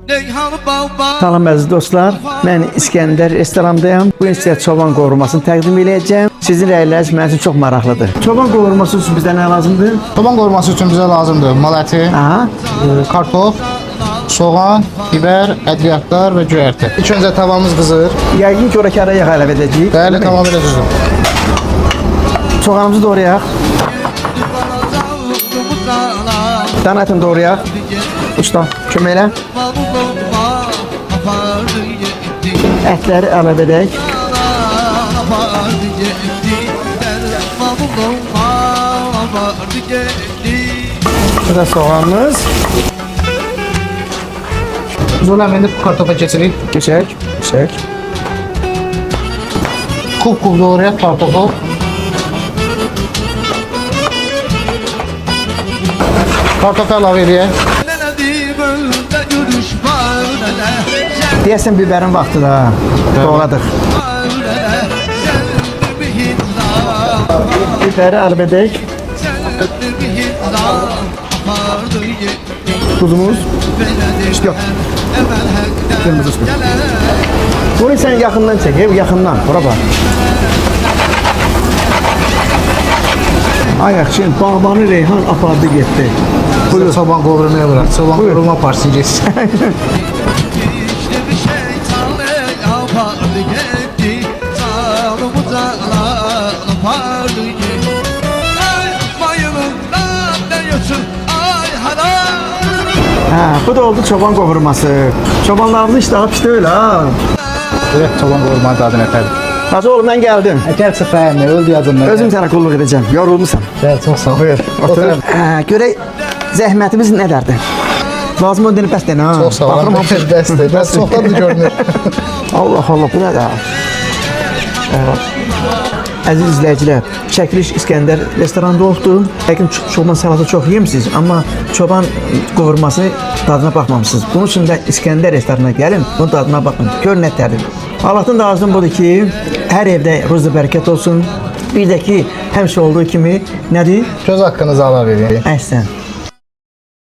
Salam əziz dostlar, mən İskəndər restorandayım. Bu gün sizə çoban qovurmasını təqdim edəcəm. Sizin rəyləriniz mənim üçün çox maraqlıdır. Çoban qovurması üçün bizə nə lazımdır? Çoban qovurması üçün bizə lazımdır mal əti, kartof, soğan, biber, ədviyyatlar və göyərti. İlk öncə tavamız qızır. Yəqin ki, ora kara yağ əlavə edəcəyik. Bəli, tamamilə düzdür. Soğanımızı doğrayaq. Dana ətini doğrayaq. Usta, kömək elə. Ətləri əlavə edək. Bu da soğanımız. Sonra indi kartofa keçirik. Keçək. Kub doğrayaq kartofu. Kartofu əlavə edək. Deyəsən bibərin vaxtıdır ha. Doğradıq. Biberi əlavə edək. Tuzumuz. Yox. Kırmızı su. Bunu sen yakından çek, yakından. Bura bak. Ayakçın bağbanı Reyhan apardı gitti. Buyur. Çoban qovurmaya bırak. Çoban qovurma partisi geçsin. Ha, bu da oldu çoban qovurması. Çobanlarımız iştahı pişdi öyle ha. Evet, çoban qovurmanın dadını ətədir. Hacı oğlum ben geldim. Ətər sıfayını, öldü yadımdan. Özüm sana kulluk edeceğim. Yorulmuşsan. Bəli, çox sağ ol. Buyur. Otur. Görək zəhmətimiz nədərdir? Lazım o denib bəs deyən ha. Çox sağ ol. Baxıram hamısı. Bəsdir. Bəs çoxdandır görünür. Allah Allah, bu nədir? Əziz izləyicilər, çəkiliş İskəndər restoranda oldu. Yəqin çoban salatı çox yemisiz, amma çoban qovurması dadına baxmamışsınız. Bunun üçün də İskəndər restoranına gəlin, bunun dadına baxın. Gör nə tədir. Allah'tan da arzum budur ki, hər evdə ruzlu bərəkət olsun. Bir də ki, həmişə olduğu kimi nədir? Göz haqqınızı ala verin. Əhsən.